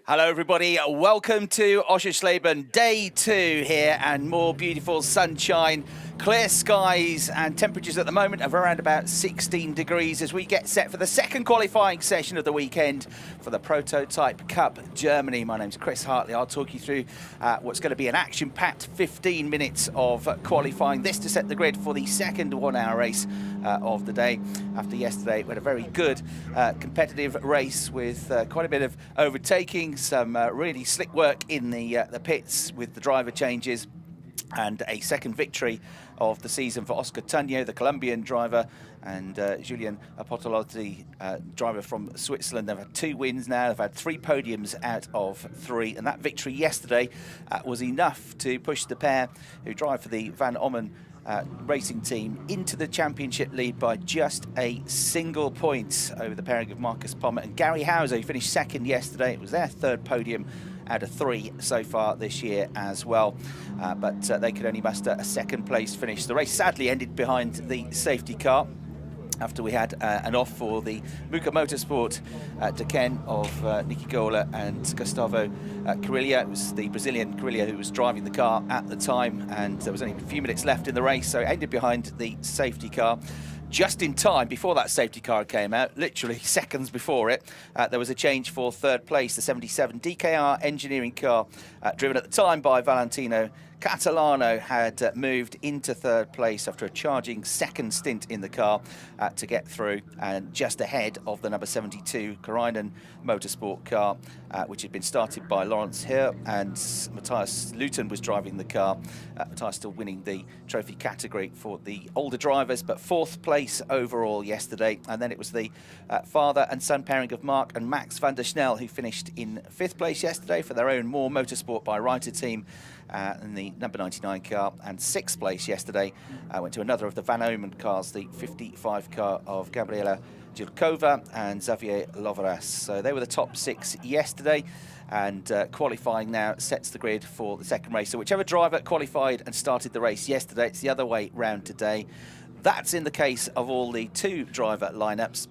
Hello everybody, welcome to Oschersleben, day 2 here, and more beautiful sunshine, clear skies and temperatures at the moment of around about 16 degrees as we get set for the second qualifying session of the weekend for the Prototype Cup Germany. My name's Chris Hartley. I'll talk you through what's going to be an action-packed 15 minutes of qualifying. This to set the grid for the second 1-hour race of the day. After yesterday, we had a very good competitive race with quite a bit of overtaking, some really slick work in the pits with the driver changes, and a second victory of the season for Oscar Tunio, the Colombian driver, and Julian Apotolotti, driver from Switzerland. They've had 2 wins now. They've had 3 podiums out of 3, and that victory yesterday was enough to push the pair who drive for the Van Ommen racing team into the championship lead by just a single point over the pairing of Marcus Pommer and Gary Hauser, who finished second yesterday. It was their 3rd podium out of 3 so far this year as well, but they could only muster a 2nd place finish. The race sadly ended behind the safety car after we had an off for the Muka Motorsport Duquesne of Nicky Gola and Gustavo Carrillo. It was the Brazilian Carrillo who was driving the car at the time, and there was only a few minutes left in the race, so it ended behind the safety car. Just in time before that safety car came out, literally seconds before it, there was a change for 3rd place. The 77 DKR engineering car, driven at the time by Valentino Catalano, had moved into 3rd place after a charging 2nd stint in the car to get through, and just ahead of the number 72 Karainen Motorsport car, which had been started by Lawrence Hill, and Matthias Luton was driving the car. Matthias still winning the trophy category for the older drivers, but 4th place overall yesterday. And then it was the father and son pairing of Mark and Max van der Snel who finished in 5th place yesterday for their own More Motorsport by Reiter team in the number 99 car, and 6th place yesterday went to another of the Van Ommen cars, the 55 car of Gabriela Jilkova and Xavier Loveras. So they were the top 6 yesterday, and qualifying now sets the grid for the 2nd race. So whichever driver qualified and started the race yesterday, it's the other way round today. That's in the case of all the 2 driver lineups,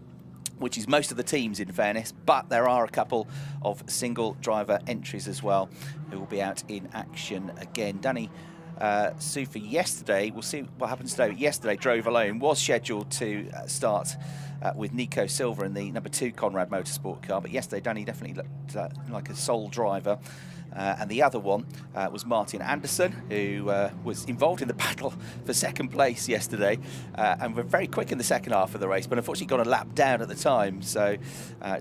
which is most of the teams in fairness, but there are a couple of single driver entries as well who will be out in action again. Danny Sufi yesterday, we'll see what happens today. Yesterday drove alone, was scheduled to start with Nico Silva in the number 2 Conrad Motorsport car, but yesterday Danny definitely looked like a sole driver. And the other one was Martin Anderson, who was involved in the battle for 2nd place yesterday, and were very quick in the 2nd half of the race, but unfortunately got a lap down at the time, so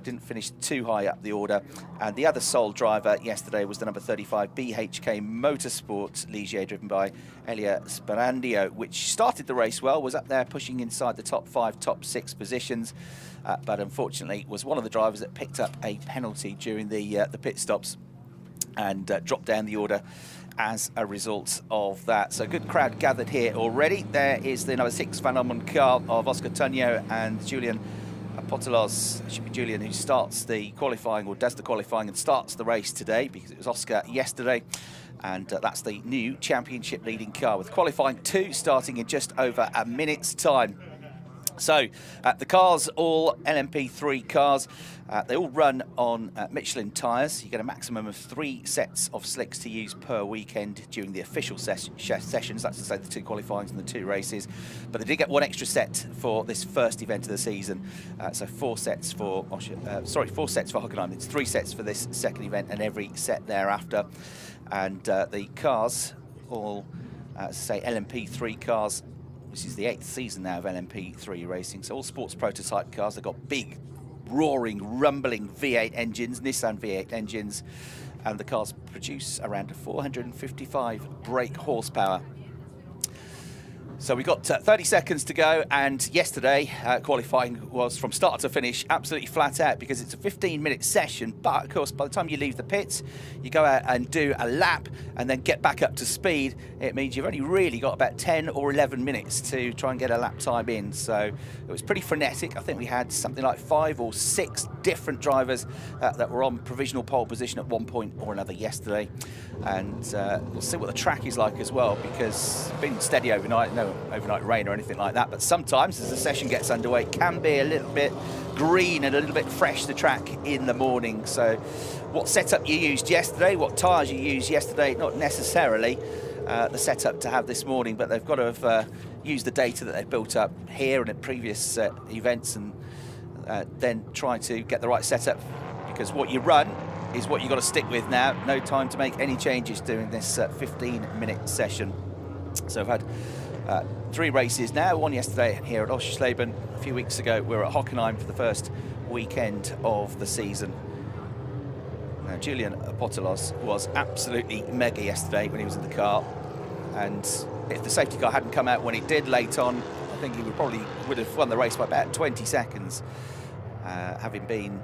didn't finish too high up the order. And the other sole driver yesterday was the number 35 BHK Motorsport Ligier, driven by Elia Sperandio, which started the race well, was up there pushing inside the top 5, top 6 positions, but unfortunately was one of the drivers that picked up a penalty during the pit stops and dropped down the order as a result of that. So good crowd gathered here already. There is the number 6 Van Ommen car of Oscar Tunio and Julian Apotelos. It should be Julian who starts the qualifying, or does the qualifying and starts the race today, because it was Oscar yesterday. And that's the new championship leading car, with qualifying 2 starting in just over a minute's time. So the cars, all LMP3 cars, they all run on Michelin tyres. You get a maximum of 3 sets of slicks to use per weekend during the official sessions, that's to say the 2 qualifyings and the 2 races. But they did get 1 extra set for this first event of the season. So 4 sets for 4 sets for Hockenheim. It's 3 sets for this 2nd event and every set thereafter. And the cars, all say LMP3 cars. This is the 8th season now of LMP3 racing, so all sports prototype cars. They've got big, roaring, rumbling V8 engines, Nissan V8 engines, and the cars produce around 455 brake horsepower. So we've got 30 seconds to go, and yesterday qualifying was from start to finish absolutely flat out, because it's a 15-minute session, but of course by the time you leave the pits, you go out and do a lap and then get back up to speed. It means you've only really got about 10 or 11 minutes to try and get a lap time in, so it was pretty frenetic. I think we had something like 5 or 6 different drivers that were on provisional pole position at one point or another yesterday, and we'll see what the track is like as well, because it's been steady overnight, no no overnight rain or anything like that. But sometimes as the session gets underway, it can be a little bit green and a little bit fresh, the track in the morning. So what setup you used yesterday, what tyres you used yesterday, not necessarily the setup to have this morning, but they've got to have used the data that they've built up here and at previous events, and then try to get the right setup, because what you run is what you've got to stick with now. No time to make any changes during this 15-minute session. So I've had 3 races now, one yesterday here at Oschersleben. A few weeks ago we were at Hockenheim for the first weekend of the season. Now, Julian Botelos was absolutely mega yesterday when he was in the car, and if the safety car hadn't come out when it did late on, I think he would have won the race by about 20 seconds, having been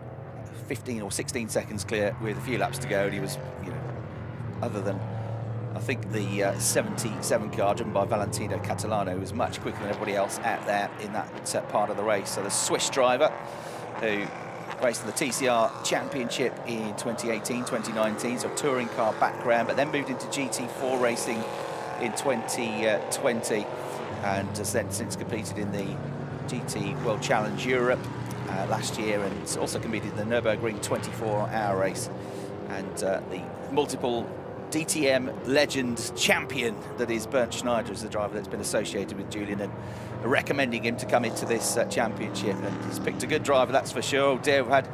15 or 16 seconds clear with a few laps to go. And he was, you know, other than I think the 77 car driven by Valentino Catalano, was much quicker than everybody else out there in that part of the race. So the Swiss driver who raced in the TCR Championship in 2018, 2019, so touring car background, but then moved into GT4 racing in 2020, and has then since competed in the GT World Challenge Europe last year, and also competed in the Nürburgring 24-hour race, and the multiple DTM legend champion that is Bernd Schneider is the driver that's been associated with Julian and recommending him to come into this championship. And he's picked a good driver, that's for sure. Oh dear, we've had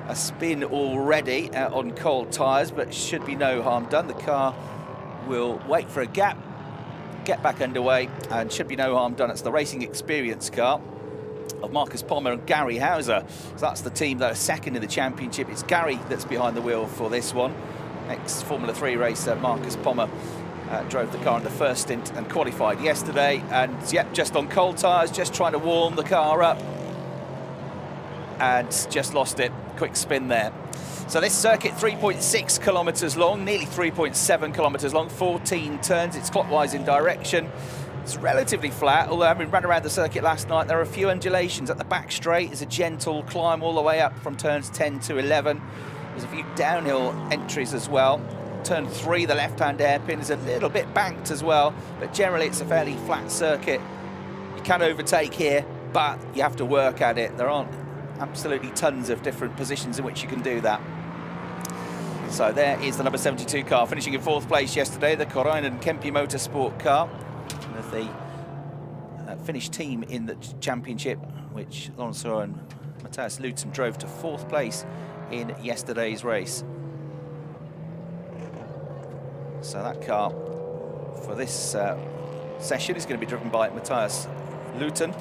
a spin already on cold tyres, but should be no harm done. The car will wait for a gap, get back underway, and should be no harm done. It's the racing experience car of Marcus Pommer and Gary Hauser. So that's the team that are second in the championship. It's Gary that's behind the wheel for this one. Ex-Formula 3 racer Marcus Pommer drove the car in the first stint and qualified yesterday, and yep, just on cold tyres, just trying to warm the car up, and just lost it. Quick spin there. So this circuit, 3.6 kilometres long, nearly 3.7 kilometres long, 14 turns. It's clockwise in direction. It's relatively flat, although having run around the circuit last night, there are a few undulations. At the back straight is a gentle climb all the way up from turns 10 to 11. There's a few downhill entries as well. Turn 3, the left-hand hairpin, is a little bit banked as well, but generally it's a fairly flat circuit. You can overtake here, but you have to work at it. There aren't absolutely tons of different positions in which you can do that. So there is the number 72 car, finishing in 4th place yesterday, the Koroinen Kempi Motorsport car, of the Finnish team in the championship, which Lawrence Hur and Matthias Luton drove to 4th place in yesterday's race. So that car for this session is going to be driven by Matthias Luton,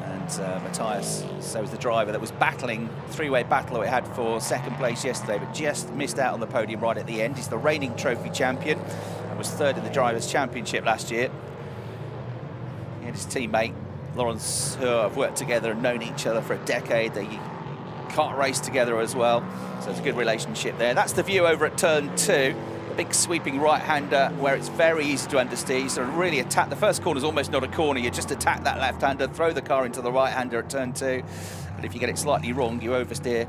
and Matthias, so is the driver that was battling, 3-way battle it had for 2nd place yesterday, but just missed out on the podium right at the end. He's the reigning trophy champion and was 3rd in the Drivers' Championship last year. He and his teammate Lawrence Hur have worked together and known each other for a decade. They can't race together as well, so it's a good relationship there. That's the view over at turn 2, a big sweeping right-hander where it's very easy to understeer. So really attack, the first corner is almost not a corner, you just attack that left-hander, throw the car into the right-hander at turn 2, and if you get it slightly wrong, you oversteer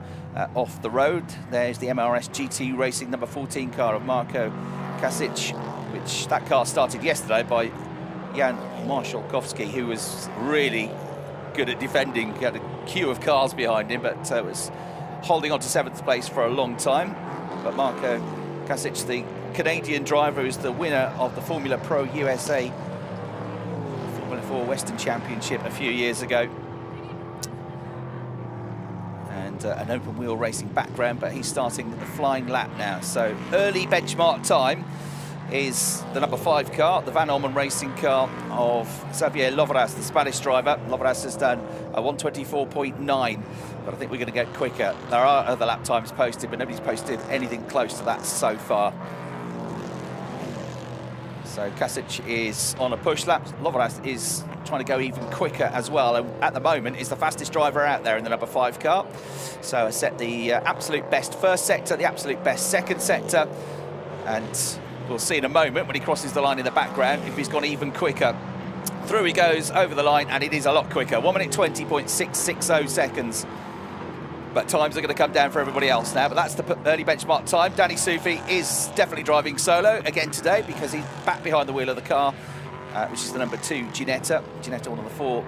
off the road. There's the MRS GT Racing number 14 car of Marko Kasic, which that car started yesterday by Jan Marszalkowski, who was really good at defending. He had a queue of cars behind him, but was holding on to 7th place for a long time. But Marko Kasic, the Canadian driver, who's the winner of the Formula Pro USA Formula 4 Western Championship a few years ago, and an open wheel racing background, but he's starting the flying lap now. So early benchmark time is the number 5 car, the Van Orman racing car of Xavier Lovras, the Spanish driver. Lovras has done a 1:24.9, but I think we're going to get quicker. There are other lap times posted, but nobody's posted anything close to that so far. So Kasic is on a push lap. Lovras is trying to go even quicker as well, and at the moment is the fastest driver out there in the number 5 car. So I set the absolute best first sector, the absolute best second sector, and we'll see in a moment when he crosses the line in the background if he's gone even quicker. Through he goes over the line, and it is a lot quicker. 1:20.660 seconds. But times are going to come down for everybody else now. But that's the early benchmark time. Danny Sufi is definitely driving solo again today because he's back behind the wheel of the car. which is the number 2 Ginetta. Ginetta, one of the 4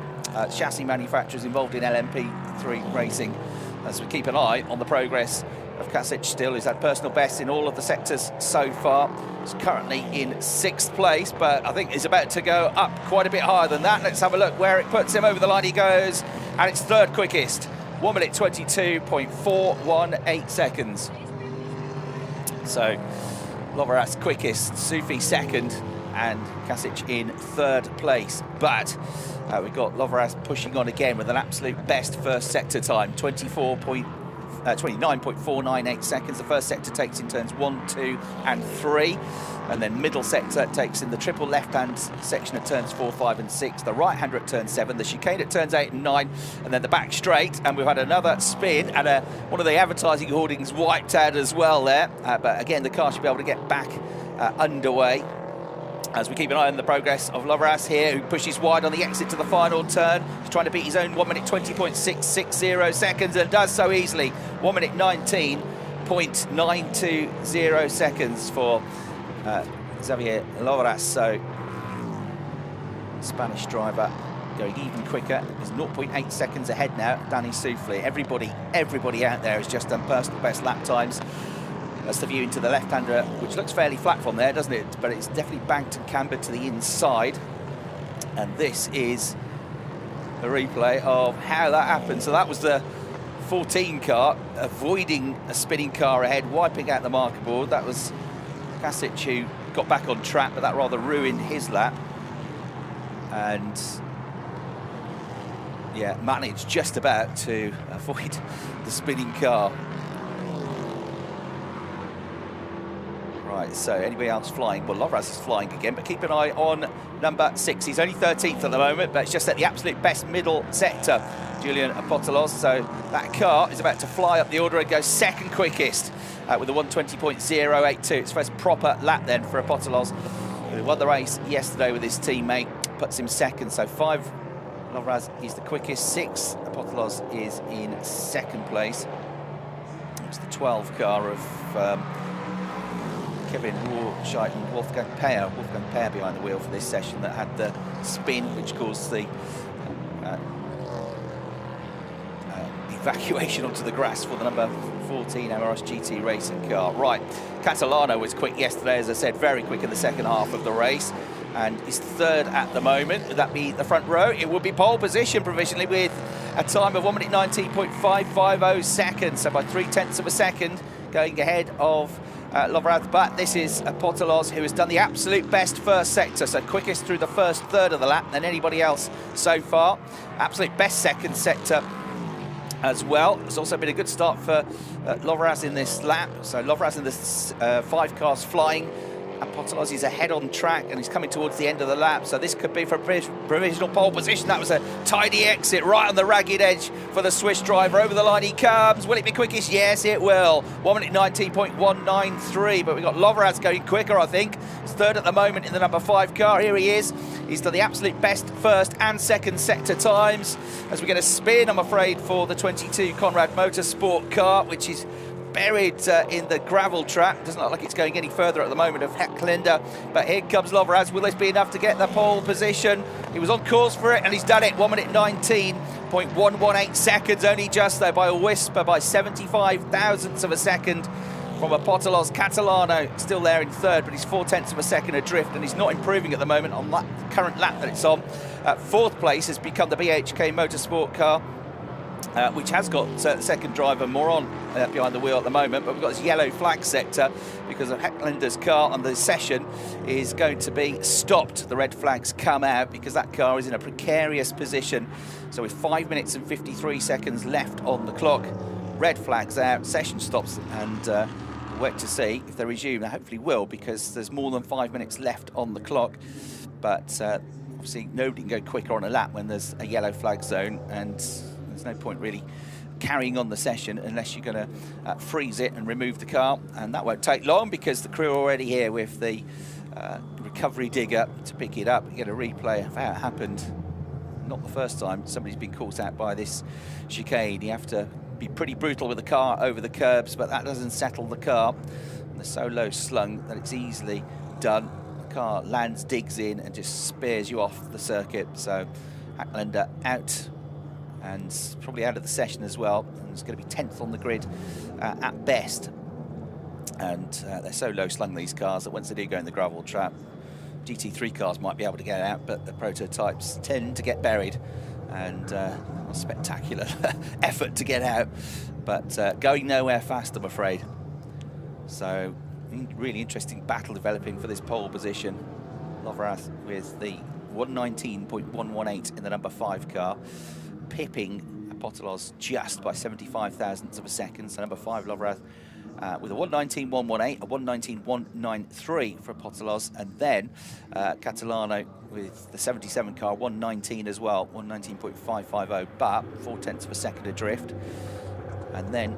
chassis manufacturers involved in LMP3 racing. As we keep an eye on the progress of Kasic still, who's had personal bests in all of the sectors so far. He's currently in 6th place, but I think he's about to go up quite a bit higher than that. Let's have a look where it puts him. Over the line he goes, and it's 3rd quickest. 1 minute 22.418 seconds. So Loveras quickest, Sufi 2nd, and Kasic in 3rd place. But we've got Loveras pushing on again with an absolute best first sector time, 29.498 seconds. The first sector takes in turns 1, 2 and 3, and then middle sector takes in the triple left-hand section at turns 4, 5 and 6, the right-hander at turn 7, the chicane at turns 8 and 9, and then the back straight. And we've had another spin, and one of the advertising hoardings wiped out as well there, but again the car should be able to get back underway as we keep an eye on the progress of Loveras here, who pushes wide on the exit to the final turn. He's trying to beat his own 1 minute 20.660 seconds, and does so easily. 1 minute 19.920 seconds for Xavier Loveras. So Spanish driver going even quicker. He's 0.8 seconds ahead now, Danny Soufflé. Everybody out there has just done personal best lap times. That's the view into the left-hander, which looks fairly flat from there, doesn't it? But it's definitely banked and cambered to the inside. And this is a replay of how that happened. So that was the 14 car avoiding a spinning car ahead, wiping out the marker board. That was Kasic who got back on track, but that rather ruined his lap. And yeah, managed just about to avoid the spinning car. Right, so anybody else flying? Well, Loveras is flying again, but keep an eye on number 6. He's only 13th at the moment, but it's just at the absolute best middle sector, Julian Apostolos. So that car is about to fly up the order and go 2nd quickest with a 120.082. It's first proper lap then for Apostolos, who won the race yesterday with his teammate, puts him 2nd. So 5, Loveras is the quickest. 6, Apostolos is in 2nd place. It's the 12 car of Kevin Warscheid and Wolfgang Peyer behind the wheel for this session, that had the spin which caused the evacuation onto the grass for the number 14 MRS GT racing car. Right, Catalano was quick yesterday, as I said, very quick in the second half of the race, and is 3rd at the moment. Would that be the front row? It would be pole position provisionally, with a time of 1 minute 19.550 seconds, so by 0.3 of a second going ahead of Loveras. But this is Apostolos, who has done the absolute best first sector, so quickest through the first third of the lap than anybody else so far. Absolute best second sector as well. It's also been a good start for Loveras in this lap. So Loveras in this 5 cars flying. Apostolos is ahead on track, and he's coming towards the end of the lap, so this could be for a provisional pole position. That was a tidy exit right on the ragged edge for the Swiss driver. Over the line he comes. Will it be quickest? Yes, it will. 1 minute 19.193, but we've got Loveras going quicker, I think. He's 3rd at the moment in the number 5 car. Here he is. He's done the absolute best first and second sector times. As we get a spin, I'm afraid, for the 22 Conrad Motorsport car, which is buried in the gravel trap. Doesn't look like it's going any further at the moment of Hecklinder, but here comes Loveras. Will this be enough to get the pole position? He was on course for it, and he's done it. 1 minute 19.118 seconds, only just though by a whisper, by 75 thousandths of a second from Apostolos. Catalano still there in 3rd, but he's 0.4 of a second adrift, and he's not improving at the moment on that current lap that it's on. 4th place has become the BHK Motorsport car, which has got the second driver Moron behind the wheel at the moment, but we've got this yellow flag sector because of Hecklinder's car on the session is going to be stopped. The red flags come out because that car is in a precarious position. So with 5 minutes and 53 seconds left on the clock, red flags out, session stops, and wait to see if they resume. They hopefully will, because there's more than 5 minutes left on the clock, but obviously nobody can go quicker on a lap when there's a yellow flag zone, and there's no point really carrying on the session unless you're going to freeze it and remove the car, and that won't take long because the crew are already here with the recovery digger to pick it up. You get a replay of how it happened. Not the first time somebody's been caught out by this chicane. You have to be pretty brutal with the car over the curbs, but that doesn't settle the car. They're so low slung that it's easily done. car lands, digs in, and just spears you off the circuit. So Hacklander out, and probably out of the session as well. And it's going to be 10th on the grid at best. And they're so low slung, these cars, that once they do go in the gravel trap, GT3 cars might be able to get out, but the prototypes tend to get buried. And a spectacular effort to get out, but going nowhere fast, I'm afraid. So really interesting battle developing for this pole position. Loverath with the 119.118 in the number 5 car, pipping Apotelos just by 75 thousandths of a second. So number 5, Loverath, with a 119.118, a 119.193 for Apotelos, and then Catalano with the 77 car, 119 as well, 119.550, but 0.4 of a second adrift. And then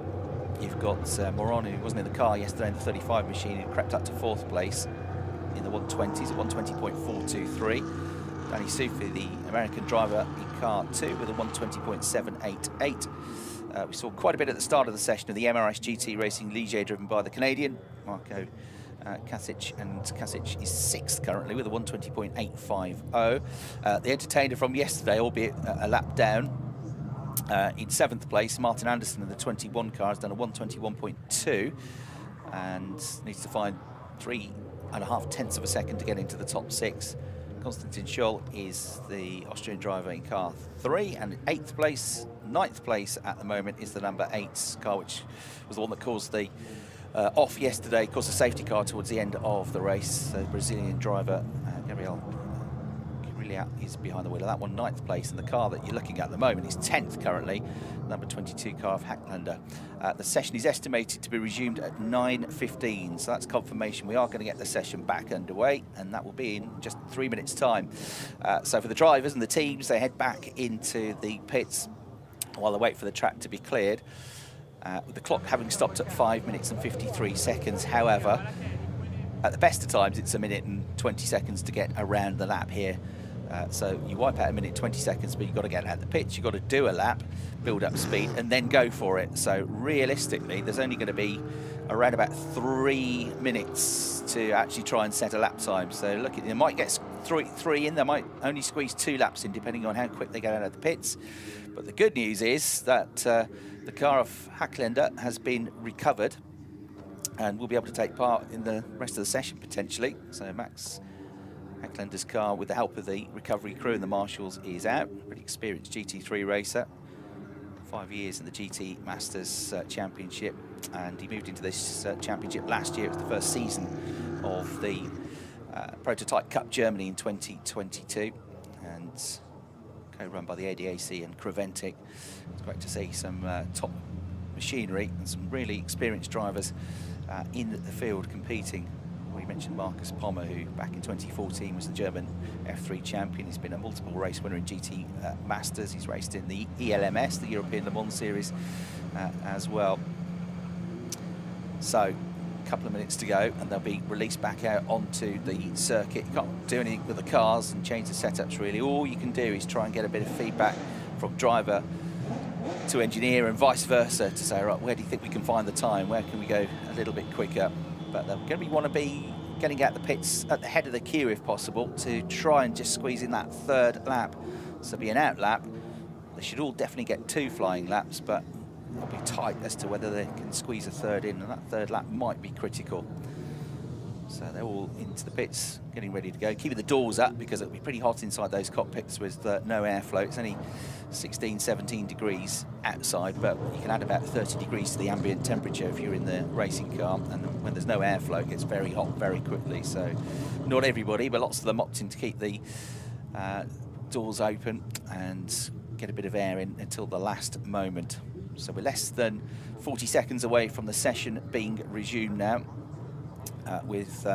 you've got Moron, who wasn't in the car yesterday in the 35 machine, who crept up to 4th place in the 120s at 120.423. Danny Sufi, the American driver, in car 2 with a 120.788. We saw quite a bit at the start of the session of the MRS GT Racing Ligier, driven by the Canadian Marco Kasic, and Kasic is 6th currently with a 120.850. The entertainer from yesterday, albeit a lap down, in 7th place, Martin Anderson in the 21 car has done a 121.2 and needs to find 3.5 of a second to get into the top 6. Konstantin Scholl is the Austrian driver in car 3, and 8th place. 9th place at the moment is the number 8 car, which was the one that caused the off yesterday, caused the safety car towards the end of the race. The Brazilian driver, Gabriel is behind the wheel of that one, 9th place, and the car that you're looking at the moment is 10th currently, number 22 car of Hacklander. The session is estimated to be resumed at 9:15, so that's confirmation we are going to get the session back underway, and that will be in just 3 minutes' time. So for the drivers and the teams, they head back into the pits while they wait for the track to be cleared, with the clock having stopped at 5 minutes and 53 seconds. However, at the best of times, it's 1 minute and 20 seconds to get around the lap here. So you wipe out 1 minute 20 seconds, but you've got to get out the pitch, you've got to do a lap, build up speed, and then go for it. So realistically, there's only going to be around about 3 minutes to actually try and set a lap time. So look, they might get three in, they might only squeeze 2 laps in, depending on how quick they get out of the pits. But the good news is that the car of Hacklander has been recovered and will be able to take part in the rest of the session potentially. So Max Hacklander's car, with the help of the recovery crew and the marshals, is out. Pretty experienced GT3 racer, 5 years in the GT Masters Championship, and he moved into this championship last year. It was the first season of the Prototype Cup Germany in 2022, and co-run by the ADAC and Creventic. It's great to see some top machinery and some really experienced drivers in the field competing. We mentioned Marcus Pommer, who back in 2014 was the German F3 champion. He's been a multiple race winner in GT Masters. He's raced in the ELMS, the European Le Mans Series, as well. So a couple of minutes to go, and they'll be released back out onto the circuit. You can't do anything with the cars and change the setups really. All you can do is try and get a bit of feedback from driver to engineer and vice versa, to say, right, where do you think we can find the time? Where can we go a little bit quicker? But they're going to want to be getting out the pits at the head of the queue if possible, to try and just squeeze in that 3rd lap. So be an out lap. They should all definitely get 2 flying laps, but it'll be tight as to whether they can squeeze a 3rd in, and that 3rd lap might be critical. So they're all into the pits, getting ready to go, keeping the doors up because it'll be pretty hot inside those cockpits with no airflow. It's only 16, 17 degrees outside, but you can add about 30 degrees to the ambient temperature if you're in the racing car, and when there's no airflow, it gets very hot very quickly. So not everybody, but lots of them opting to keep the doors open and get a bit of air in until the last moment. So we're less than 40 seconds away from the session being resumed now, with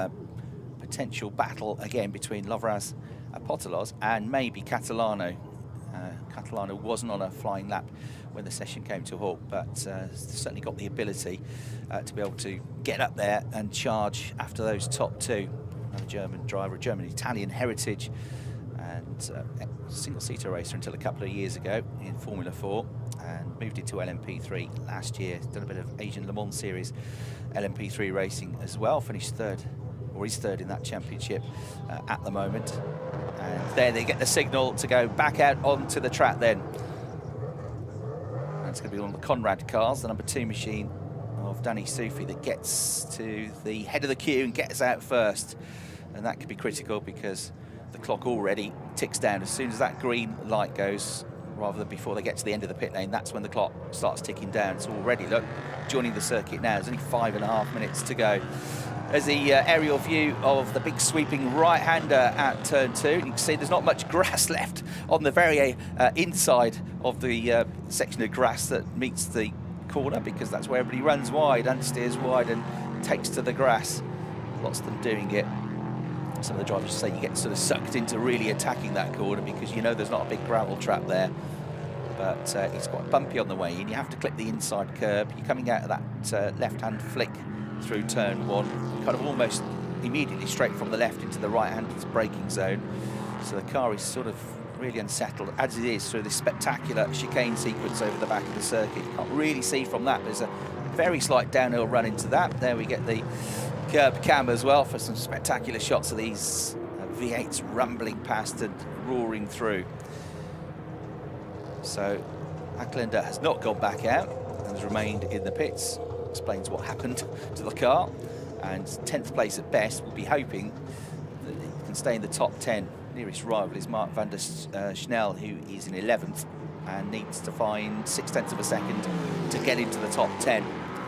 potential battle again between Lovras, Apotelos, and maybe Catalano. Catalano wasn't on a flying lap when the session came to a halt, but certainly got the ability to be able to get up there and charge after those top 2. Another German driver, German-Italian heritage, and single-seater racer until a couple of years ago in Formula 4, and moved into LMP3 last year. Done a bit of Asian Le Mans Series LMP3 racing as well. Finished 3rd or he's third in that championship at the moment. And there they get the signal to go back out onto the track then. And it's going to be one of the Conrad cars, the number 2 machine of Danny Sufi, that gets to the head of the queue and gets out first. And that could be critical because the clock already ticks down. As soon as that green light goes, rather than before they get to the end of the pit lane, that's when the clock starts ticking down. It's already, look, joining the circuit now. There's only 5.5 minutes to go. There's the aerial view of the big sweeping right-hander at turn 2. You can see there's not much grass left on the very inside of the section of grass that meets the corner, because that's where everybody runs wide and steers wide and takes to the grass. Lots of them doing it. Some of the drivers say you get sort of sucked into really attacking that corner because you know there's not a big gravel trap there. But it's quite bumpy on the way in. You have to clip the inside curb. You're coming out of that left-hand flick through turn 1, kind of almost immediately straight from the left into the right-hand braking zone. So the car is sort of really unsettled, as it is through this spectacular chicane sequence over the back of the circuit. You can't really see from that. There's a very slight downhill run into that. There we get the curb cam as well for some spectacular shots of these V8s rumbling past and roaring through. So Acklander has not gone back out and has remained in the pits. Explains what happened to the car, and 10th place at best. We'll be hoping that it can stay in the top 10. Nearest rival is Mark van der Schnell, who is in 11th and needs to find 0.6 of a second to get into the top 10.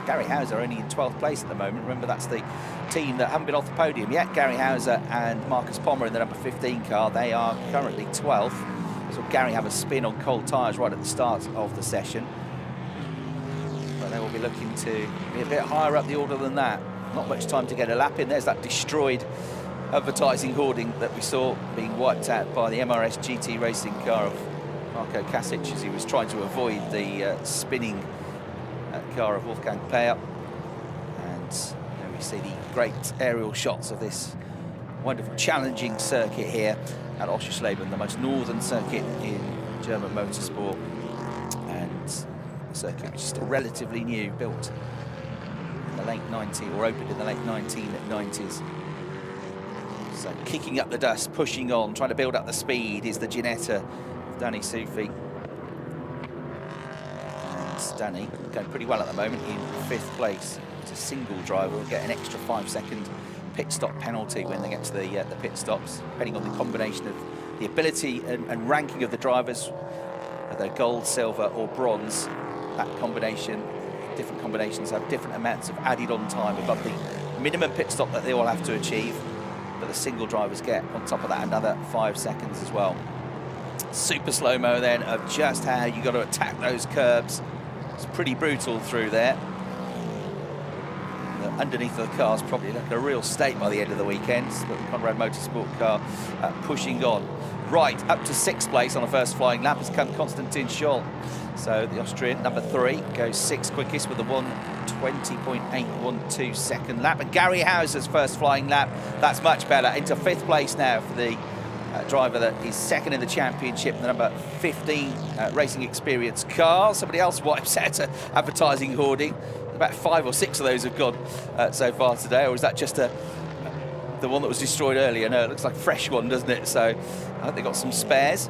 Gary Hauser only in 12th place at the moment. Remember, that's the team that haven't been off the podium yet. Gary Hauser and Marcus Pommer in the number 15 car. They are currently 12th. So Gary have a spin on cold tyres right at the start of the session. But they will be looking to be a bit higher up the order than that. Not much time to get a lap in. There's that destroyed advertising hoarding that we saw being wiped out by the MRS GT racing car of Marco Kasic as he was trying to avoid the spinning car of Wolfgang Peyer. And you know, we see the great aerial shots of this wonderful challenging circuit here at Oschersleben, the most northern circuit in German motorsport, and a circuit which is still relatively new, built in the late 90s, or opened in the late 1990s. So kicking up the dust, pushing on, trying to build up the speed is the Ginetta of Danny Sufi. And Danny going pretty well at the moment in 5th place. It's a single driver, will get an extra 5-second pit stop penalty when they get to the pit stops, depending on the combination of the ability and ranking of the drivers, whether gold, silver or bronze. That combination, different combinations have different amounts of added on time above the minimum pit stop that they all have to achieve, but the single drivers get on top of that another 5 seconds as well. Super slow-mo then of just how you got to attack those curbs. It's pretty brutal through there. Underneath of the car's probably looking a real state by the end of the weekend. The Conrad Motorsport car pushing on. Right, up to 6th place on the first flying lap has come Konstantin Scholl. So the Austrian, number 3, goes 6th quickest with a 1:20.812 second lap. And Gary Hauser's first flying lap, that's much better. Into 5th place now for the driver that is 2nd in the championship, the number 15 racing experience car. Somebody else wipes out advertising hoarding. About 5 or 6 of those have gone so far today, or is that just the one that was destroyed earlier? No, it looks like a fresh one, doesn't it? So I think they've got some spares.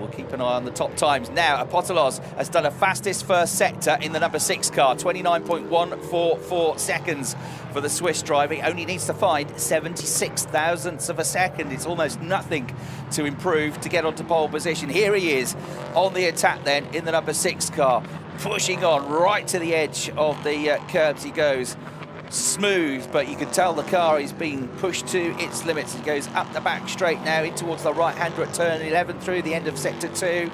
We'll keep an eye on the top times. Now, Apotelos has done a fastest first sector in the number 6 car, 29.144 seconds for the Swiss driver. He only needs to find 76 thousandths of a second. It's almost nothing to improve to get onto pole position. Here he is on the attack then in the number 6 car, pushing on right to the edge of the curbs he goes. Smooth, but you can tell the car is being pushed to its limits. It goes up the back straight now in towards the right-hander at turn 11 through the end of sector 2,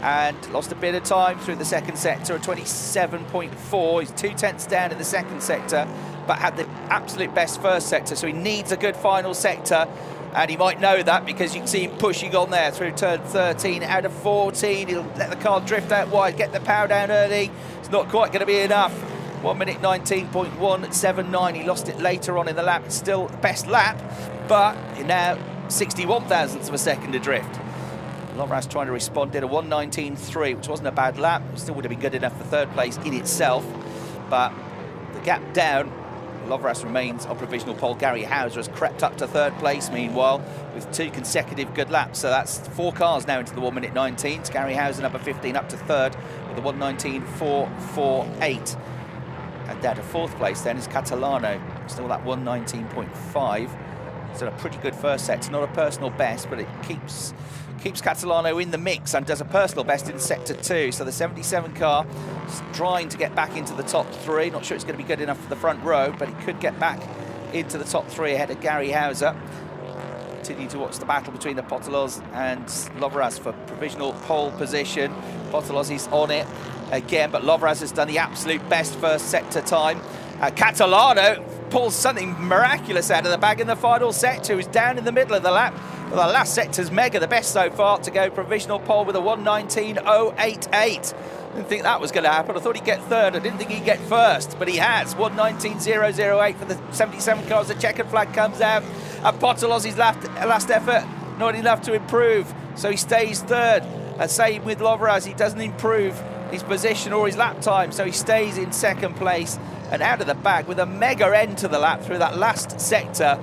and lost a bit of time through the second sector at 27.4. He's 0.2 down in the second sector, but had the absolute best first sector, so he needs a good final sector, and he might know that because you can see him pushing on there through turn 13 out of 14. He'll let the car drift out wide, get the power down early. It's not quite going to be enough. 1:19.179. He lost it later on in the lap. It's still the best lap, but now 61 thousandths of a second adrift. Lomras trying to respond, did a 1:19.3, which wasn't a bad lap. It still would have been good enough for 3rd place in itself, but the gap down Lovras remains on provisional pole. Gary Hauser has crept up to third place, meanwhile, with 2 consecutive good laps. So that's 4 cars now into the 1 minute 19s. Gary Hauser, number 15, up to third with a 1:19.448. And down to fourth place then is Catalano, still that 1:19.5. So a pretty good first set. It's not a personal best, but it keeps Catalano in the mix and does a personal best in sector 2. So the 77 car is trying to get back into the top 3. Not sure it's going to be good enough for the front row, but it could get back into the top 3 ahead of Gary Hauser. Continue to watch the battle between the Potolos and Lovras for provisional pole position. Potolos is on it again, but Lovras has done the absolute best first sector time. Catalano pulls something miraculous out of the bag in the final sector. He's down in the middle of the lap. Well, the last sector's mega, the best so far, to go provisional pole with a 1:19.088. Didn't think that was going to happen. I thought he'd get third. I didn't think he'd get first, but he has. 1:19.008 for the 77 car as the checkered flag comes out. And Potolosi's last effort, not enough to improve, so he stays third. And same with Lovras, he doesn't improve his position or his lap time, so he stays in second place. And out of the bag with a mega end to the lap through that last sector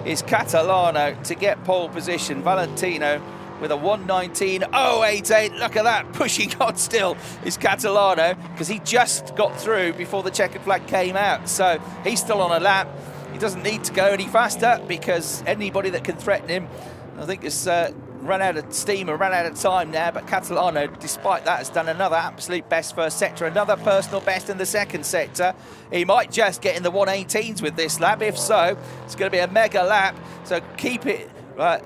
is Catalano to get pole position. Valentino with a 1:19.088. Look at that, pushing on still is Catalano, because he just got through before the checkered flag came out. So he's still on a lap. He doesn't need to go any faster, because anybody that can threaten him, I think, is run out of steam and run out of time now. But Catalano, despite that, has done another absolute best first sector, another personal best in the second sector. He might just get in the 1:18s with this lap. If so, it's going to be a mega lap. So keep it on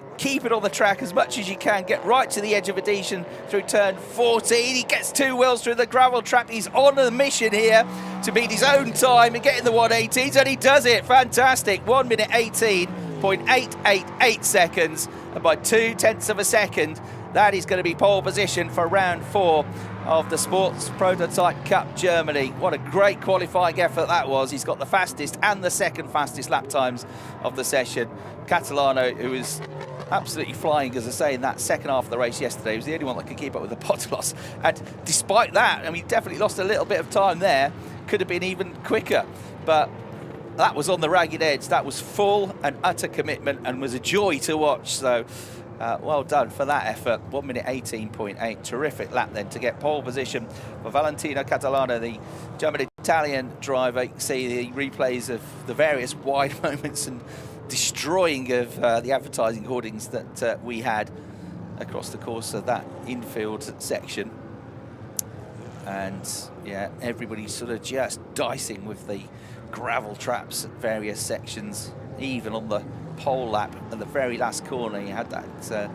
the track as much as you can. Get right to the edge of Adhesion through turn 14. He gets 2 wheels through the gravel trap. He's on a mission here to beat his own time and get in the 1:18s, and he does it. Fantastic. 1:18.888 seconds. And by 0.2 of a second, that is going to be pole position for round 4 of the Sports Prototype Cup Germany. What a great qualifying effort that was. He's got the fastest and the second fastest lap times of the session. Catalano, who was absolutely flying, as I say, in that second half of the race yesterday, was the only one that could keep up with the Potolos. And despite that, I mean, he definitely lost a little bit of time there. Could have been even quicker, but that was on the ragged edge. That was full and utter commitment and was a joy to watch. So well done for that effort. 1:18.8. Terrific lap then to get pole position for Valentino Catalano, the German-Italian driver. You can see the replays of the various wide moments and destroying of the advertising hoardings that we had across the course of that infield section. And yeah, everybody's sort of just dicing with the gravel traps at various sections. Even on the pole lap at the very last corner, he had that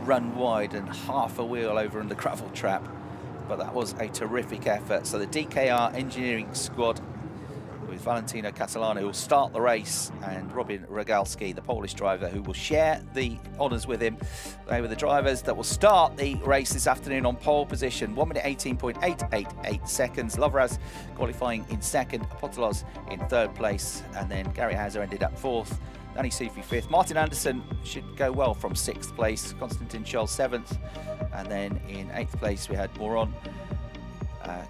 run wide and half a wheel over in the gravel trap. But that was a terrific effort. So the DKR engineering squad with Valentino Catalano, who will start the race, and Robin Rogalski, the Polish driver, who will share the honours with him. They were the drivers that will start the race this afternoon on pole position. 1:18.888 seconds. Lovras qualifying in second, Potolos in third place, and then Gary Hauser ended up fourth. Danny Sufi fifth. Martin Anderson should go well from sixth place. Konstantin Scholl seventh, and then in eighth place we had Moron.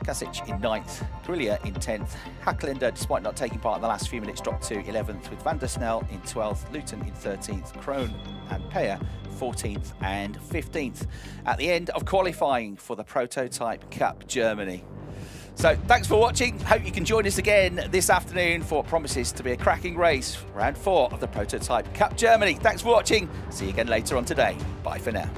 Kasic in 9th, Grillia in 10th, Hacklinder, despite not taking part in the last few minutes, dropped to 11th, with Van der Snel in 12th, Luton in 13th, Krohn and Peyer 14th and 15th at the end of qualifying for the Prototype Cup Germany. So thanks for watching. Hope you can join us again this afternoon for what promises to be a cracking race, round 4 of the Prototype Cup Germany. Thanks for watching. See you again later on today. Bye for now.